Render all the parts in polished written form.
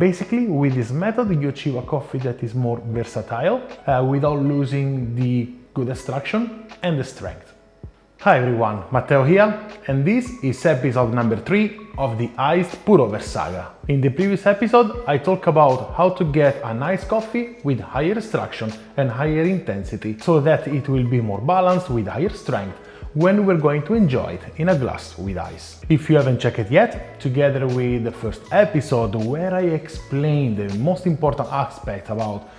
Basically, with this method, you achieve a coffee that is more versatile without losing the good extraction and the strength. Hi everyone, Matteo here, and this is episode number 3 of the Iced Pour-Over saga. In the previous episode, I talked about how to get a nice coffee with higher extraction and higher intensity so that it will be more balanced with higher strength when we're going to enjoy it in a glass with ice. If you haven't checked it yet, together with the first episode where I explained the most important aspect about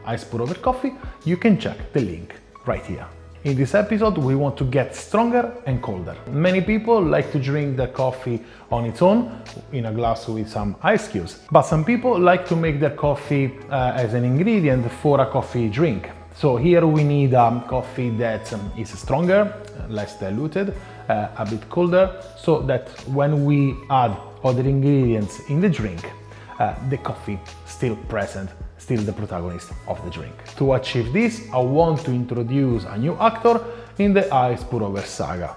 ice pour-over coffee, you can check the link right here. In this episode, we want to get stronger and colder. Many people like to drink their coffee on its own, in a glass with some ice cubes. But some people like to make their coffee as an ingredient for a coffee drink. So here we need a coffee that is stronger, less diluted, a bit colder, so that when we add other ingredients in the drink, the coffee still present, still the protagonist of the drink. To achieve this, I want to introduce a new actor in the Ice Pour-Over saga,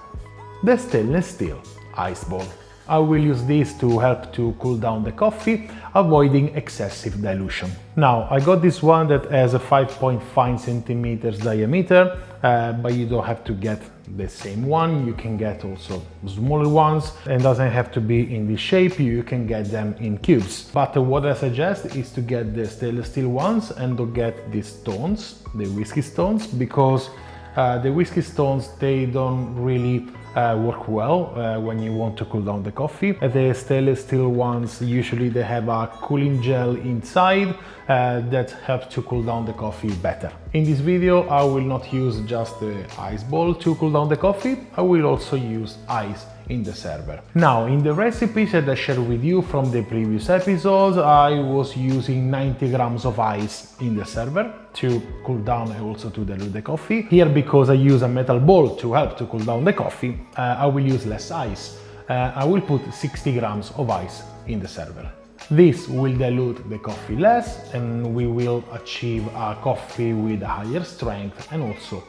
the stainless steel ice ball. I will use this to help to cool down the coffee, avoiding excessive dilution. Now, I got this one that has a 5.5 centimeters diameter, but you don't have to get the same one. You can get also smaller ones, and doesn't have to be in this shape. You can get them in cubes. But what I suggest is to get the stainless steel ones and to get these stones, the whiskey stones, because the whiskey stones, they don't really work well when you want to cool down the coffee. The stainless steel ones, usually they have a cooling gel inside that helps to cool down the coffee better. In this video, I will not use just the ice ball to cool down the coffee. I will also use ice in the server. Now, in the recipes that I shared with you from the previous episodes, I was using 90 grams of ice in the server to cool down and also to dilute the coffee. Here, because I use a metal bowl to help to cool down the coffee, I will use less ice. I will put 60 grams of ice in the server. This will dilute the coffee less, and we will achieve a coffee with a higher strength and also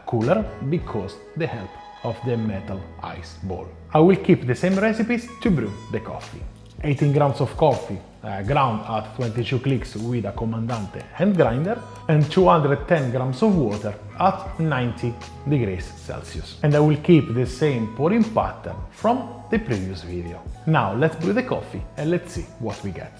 cooler because the help of the metal ice ball. I will keep the same recipes to brew the coffee. 18 grams of coffee ground at 22 clicks with a Comandante hand grinder, and 210 grams of water at 90 degrees Celsius. And I will keep the same pouring pattern from the previous video. Now let's brew the coffee and let's see what we get.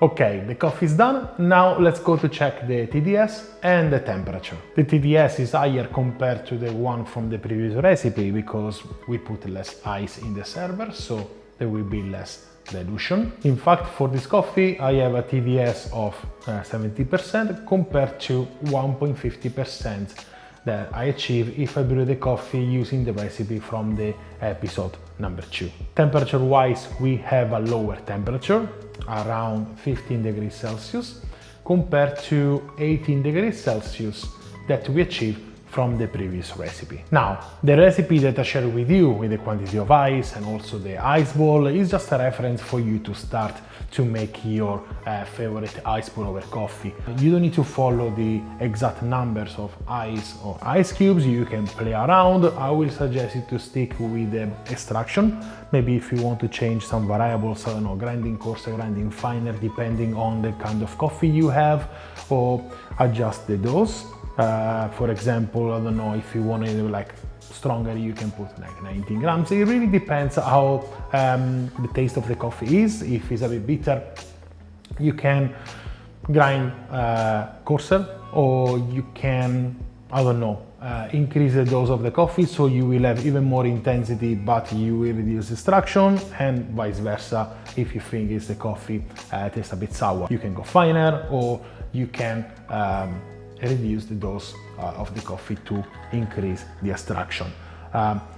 Okay, the coffee is done. Now let's go to check the TDS and the temperature. The TDS is higher compared to the one from the previous recipe because we put less ice in the server, so there will be less dilution. In fact, for this coffee, I have a TDS of 70% compared to 1.50% that I achieve if I brew the coffee using the recipe from the episode number 2. Temperature wise, we have a lower temperature, around 15 degrees Celsius, compared to 18 degrees Celsius that we achieved from the previous recipe. Now, the recipe that I shared with you with the quantity of ice and also the ice ball is just a reference for you to start to make your favorite ice pour-over coffee. You don't need to follow the exact numbers of ice or ice cubes. You can play around. I will suggest you to stick with the extraction. Maybe if you want to change some variables, I don't know, grinding coarser, grinding finer, depending on the kind of coffee you have, or adjust the dose. For example, I don't know, if you want it like stronger, you can put like 19 grams. It really depends how the taste of the coffee is. If it's a bit bitter, you can grind coarser, or you can, I don't know, increase the dose of the coffee so you will have even more intensity, but you will reduce extraction, and vice versa. If you think it's the coffee tastes a bit sour, you can go finer, or you can reduce the dose of the coffee to increase the extraction.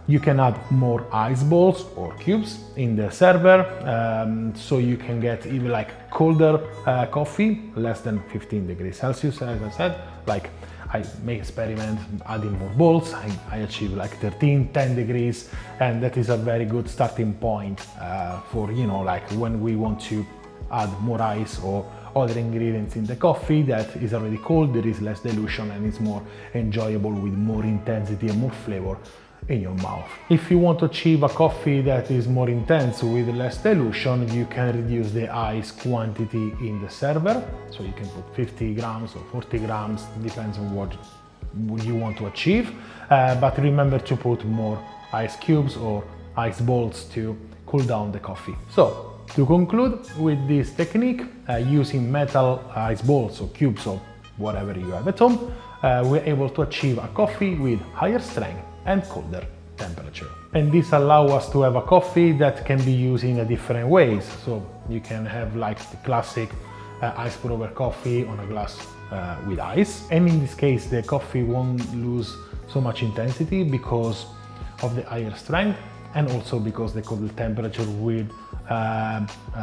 You can add more ice balls or cubes in the server, so you can get even like colder coffee, less than 15 degrees Celsius, as I said. Like I may experiment adding more balls, I achieve like 10 degrees, and that is a very good starting point for, you know, like when we want to add more ice or other ingredients in the coffee that is already cold, there is less dilution and it's more enjoyable with more intensity and more flavor in your mouth. If you want to achieve a coffee that is more intense with less dilution, you can reduce the ice quantity in the server. So you can put 50 grams or 40 grams, depends on what you want to achieve. But remember to put more ice cubes or ice balls to cool down the coffee. So to conclude with this technique, using metal ice balls or cubes or whatever you have at home, we're able to achieve a coffee with higher strength and colder temperature. And this allows us to have a coffee that can be used in different ways. So you can have like the classic ice pour over coffee on a glass with ice. And in this case, the coffee won't lose so much intensity because of the higher strength, and also because the colder temperature will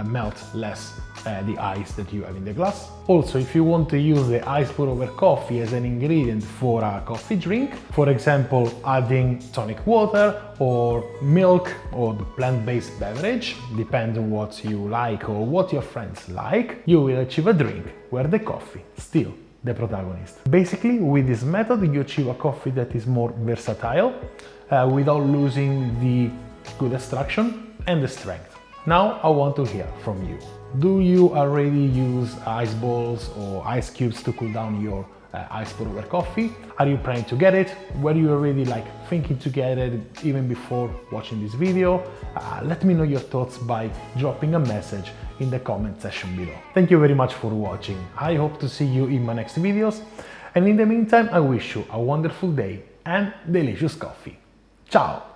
melt less the ice that you have in the glass. Also, if you want to use the ice pour over coffee as an ingredient for a coffee drink, for example, adding tonic water or milk or plant-based beverage, depends on what you like or what your friends like, you will achieve a drink where the coffee is still the protagonist. Basically, with this method, you achieve a coffee that is more versatile without losing the good extraction and the strength. Now I want to hear from you. Do you already use ice balls or ice cubes to cool down your ice pour over coffee? Are you planning to get it? Were you already like thinking to get it even before watching this video? Let me know your thoughts by dropping a message in the comment section below. Thank you very much for watching. I hope to see you in my next videos. And in the meantime, I wish you a wonderful day and delicious coffee. Ciao!